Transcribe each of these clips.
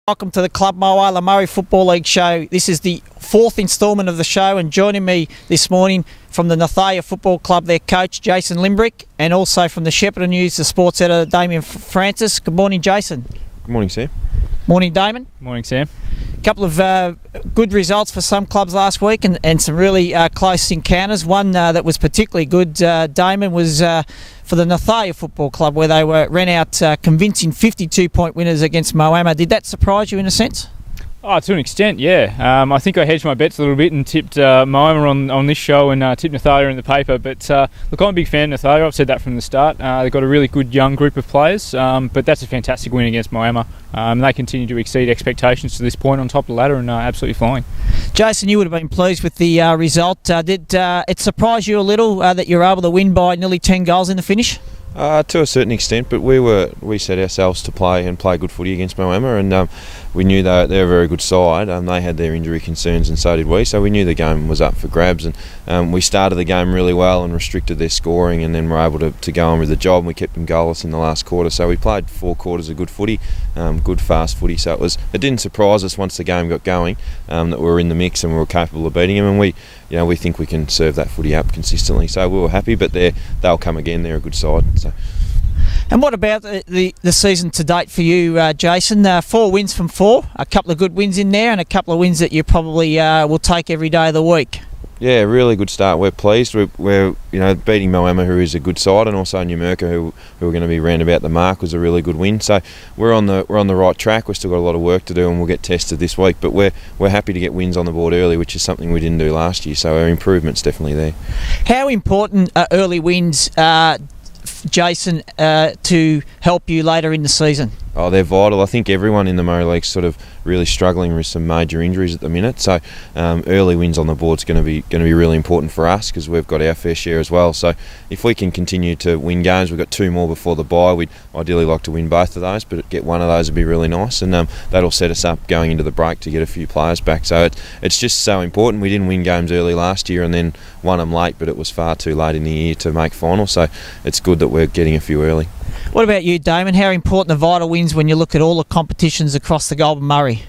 Welcome to the Club Moa Murray Football League show. This is the fourth instalment of the show, and joining me this morning from the Nathalia Football Club, their coach Jason Limbrick, and also from the Shepparton News, the sports editor Damien Francis. Good morning, Jason. Good morning, Sam. Morning, Damon. Morning, Sam. A couple of good results for some clubs last week, and some really close encounters. One that was particularly good, Damon, was for the Nathalia Football Club, where they ran out convincing 52-point winners against Moama. Did that surprise you in a sense? Oh, to an extent, yeah. I think I hedged my bets a little bit and tipped Moama on this show and tipped Nathalia in the paper. But look, I'm a big fan of Nathalia. I've said that from the start. They've got a really good young group of players, but that's a fantastic win against Moama. They continue to exceed expectations to this point on top of the ladder and absolutely flying. Jason, you would have been pleased with the result. Did it surprise you a little that you were able to win by nearly 10 goals in the finish? To a certain extent, but we set ourselves to play good footy against Moama, and we knew they're a very good side. They had their injury concerns, and so did we. So we knew the game was up for grabs, and we started the game really well and restricted their scoring, and then were able to go on with the job. And we kept them goalless in the last quarter, so we played 4 quarters of good footy, good fast footy. So it didn't surprise us once the game got going that we were in the mix and we were capable of beating them, and we think we can serve that footy up consistently. So we were happy, but they'll come again. They're a good side. So. And what about the season to date for you, Jason? 4 wins from 4, a couple of good wins in there, and a couple of wins that you probably will take every day of the week. Yeah, really good start. We're pleased. We're beating Moama, who is a good side, and also Numurkah, who are going to be round about the mark, was a really good win. So we're on the right track. We've still got a lot of work to do, and we'll get tested this week. But we're happy to get wins on the board early, which is something we didn't do last year. So our improvement's definitely there. How important are early wins, Jason, to help you later in the season? Oh, they're vital. I think everyone in the Murray League's sort of really struggling with some major injuries at the minute. So early wins on the board's going to be really important for us, because we've got our fair share as well. So if we can continue to win games, we've got 2 more before the bye. We'd ideally like to win both of those, but get one of those would be really nice, and that'll set us up going into the break to get a few players back. So it's just so important. We didn't win games early last year and then won them late, but it was far too late in the year to make finals. So it's good that we're getting a few early. What about you, Damon? How important are vital wins when you look at all the competitions across the Golden Murray?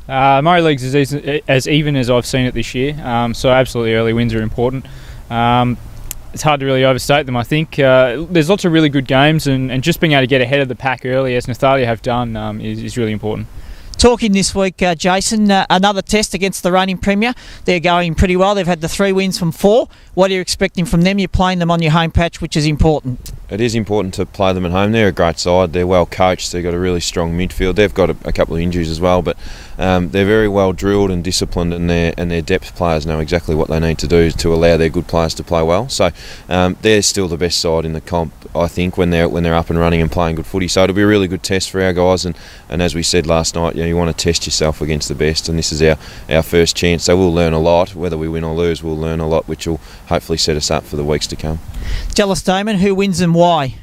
Murray League's is as even as I've seen it this year, so absolutely early wins are important. It's hard to really overstate them, I think. There's lots of really good games, and just being able to get ahead of the pack early, as Nathalia have done, is really important. Talking this week, Jason, another test against the reigning Premier. They're going pretty well. They've had the 3 wins from 4. What are you expecting from them? You're playing them on your home patch, which is important. It is important to play them at home. They're a great side. They're well coached. They've got a really strong midfield. They've got a couple of injuries as well, but they're very well drilled and disciplined, and their depth players know exactly what they need to do to allow their good players to play well. So they're still the best side in the comp, I think, when they're up and running and playing good footy. So it'll be a really good test for our guys, and as we said last night, you want to test yourself against the best, and this is our first chance. So we'll learn a lot. Whether we win or lose, we'll learn a lot, which will hopefully set us up for the weeks to come. Tell us, Damon, who wins and why?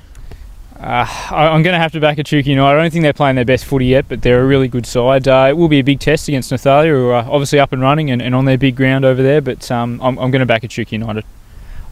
I'm going to have to back Echuca United. I don't think they're playing their best footy yet, but they're a really good side. It will be a big test against Nathalia, who are obviously up and running and on their big ground over there, but I'm going to back Echuca United.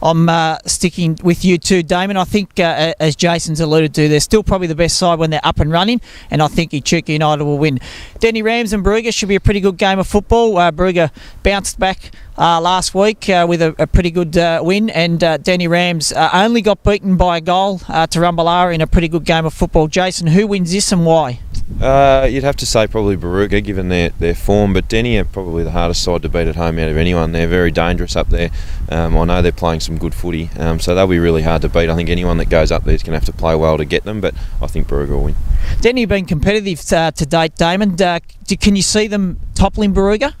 I'm sticking with you too, Damon. I think, as Jason's alluded to, they're still probably the best side when they're up and running, and I think Echuca United will win. Denny Rams and Brugger should be a pretty good game of football. Brugger bounced back last week with a pretty good win, and Denny Rams only got beaten by a goal to Rumballara in a pretty good game of football. Jason, who wins this and why? You'd have to say probably Baruga, given their form, but Denny are probably the hardest side to beat at home out of anyone. They're very dangerous up there. I know they're playing some good footy, so they'll be really hard to beat. I think anyone that goes up there is going to have to play well to get them, but I think Baruga will win. Denny have been competitive to date, Damon. Can you see them toppling Baruga?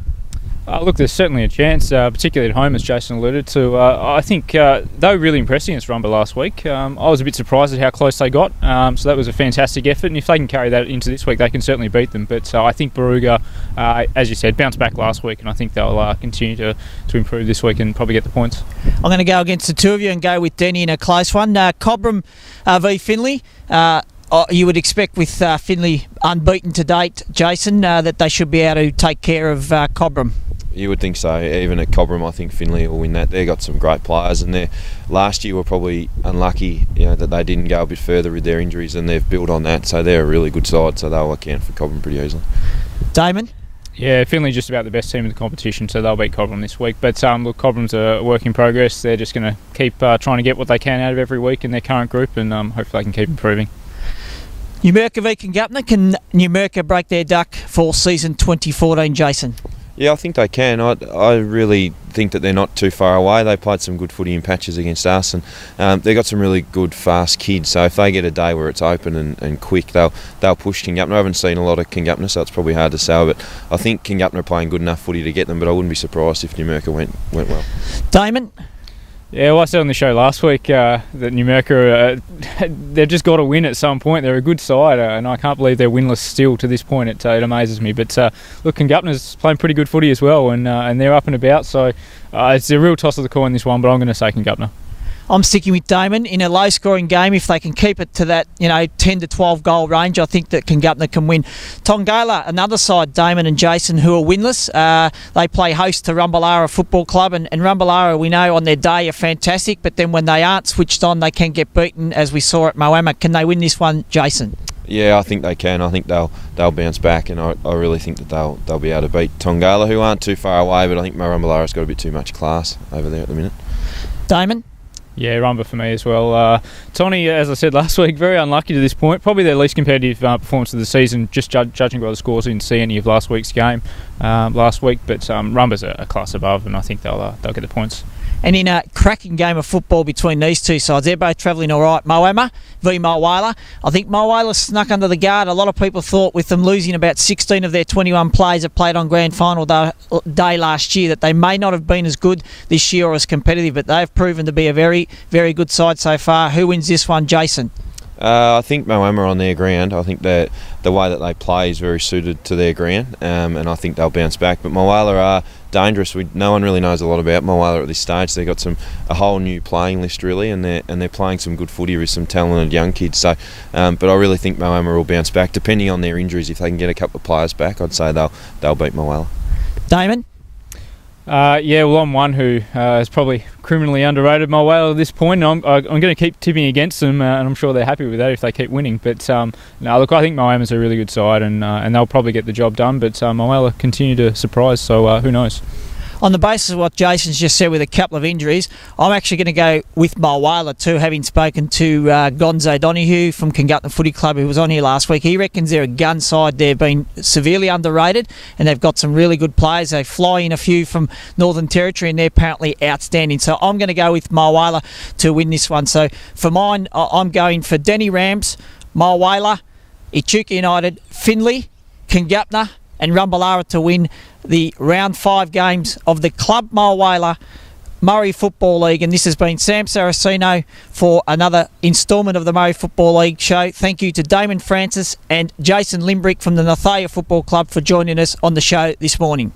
Look, there's certainly a chance, particularly at home, as Jason alluded to. I think they were really impressed against Rumba last week. I was a bit surprised at how close they got, so that was a fantastic effort, and if they can carry that into this week, they can certainly beat them. But I think Baruga, as you said, bounced back last week, and I think they'll continue to improve this week and probably get the points. I'm going to go against the two of you and go with Denny in a close one. Cobram v Finley. You would expect with Finley unbeaten to date, Jason, that they should be able to take care of Cobram. You would think so. Even at Cobram, I think Finley will win that. They've got some great players, and they last year were probably unlucky, that they didn't go a bit further with their injuries, and they've built on that. So they're a really good side. So they'll account for Cobram pretty easily. Damon? Yeah, Finley just about the best team in the competition, so they'll beat Cobram this week. But look, Cobram's a work in progress. They're just going to keep trying to get what they can out of every week in their current group, and hopefully they can keep improving. Numurkah v Kingupna. Can Numurkah break their duck for season 2014, Jason? Yeah, I think they can. I really think that they're not too far away. They played some good footy in patches against us, and they've got some really good, fast kids. So if they get a day where it's open and quick, they'll push Kingupna. I haven't seen a lot of Kingupna, so it's probably hard to say. But I think Kingupna are playing good enough footy to get them. But I wouldn't be surprised if Numurkah went well. Damon? Yeah, well, I said on the show last week that Numurkah, they've just got to win at some point. They're a good side, and I can't believe they're winless still to this point. It amazes me. But look, Kingupna's playing pretty good footy as well, and they're up and about. So it's a real toss of the coin, this one, but I'm going to say Kingupna. I'm sticking with Damon. In a low-scoring game, if they can keep it to that 10 to 12 goal range, I think that Kingupna can win. Tongala, another side, Damon and Jason, who are winless. They play host to Rumballara Football Club, and Rumballara, we know, on their day are fantastic, but then when they aren't switched on, they can get beaten, as we saw at Moama. Can they win this one, Jason? Yeah, I think they can. I think they'll bounce back, and I really think that they'll be able to beat Tongala, who aren't too far away, but I think Rumballara's got a bit too much class over there at the minute. Damon? Yeah, Rumba for me as well. Tony, as I said last week, very unlucky to this point. Probably their least competitive performance of the season, just judging by the scores. I didn't see any of last week's game last week, but Rumba's a class above, and I think they'll get the points. And in a cracking game of football between these two sides, they're both travelling all right. Moama v Mulwala. I think Mulwala snuck under the guard. A lot of people thought with them losing about 16 of their 21 players that played on grand final day last year that they may not have been as good this year or as competitive, but they've proven to be a very, very good side so far. Who wins this one, Jason? I think Moama on their ground. I think that the way that they play is very suited to their ground, and I think they'll bounce back. But Mulwala are dangerous. No one really knows a lot about Mulwala at this stage. They've got a whole new playing list really, and they're playing some good footy with some talented young kids. So, but I really think Moama will bounce back, depending on their injuries. If they can get a couple of players back, I'd say they'll beat Mulwala. Damon? Yeah, well, I'm one who is probably criminally underrated Mulwala at this point. I'm going to keep tipping against them, and I'm sure they're happy with that if they keep winning. But no, look, I think Moama's a really good side, and they'll probably get the job done. But Mulwala continue to surprise, so who knows? On the basis of what Jason's just said with a couple of injuries, I'm actually going to go with Mulwala too, having spoken to Gonzo Donoghue from Kingupna Footy Club, who was on here last week. He reckons they're a gun side. They've been severely underrated, and they've got some really good players. They fly in a few from Northern Territory, and they're apparently outstanding. So I'm going to go with Mulwala to win this one. So for mine, I'm going for Denny Rams, Mulwala, Echuca United, Finley, Kingupna, and Rumballara to win the round 5 games of the Club Mulwala Murray Football League. And this has been Sam Saraceno for another instalment of the Murray Football League show. Thank you to Damon Francis and Jason Limbrick from the Nathalia Football Club for joining us on the show this morning.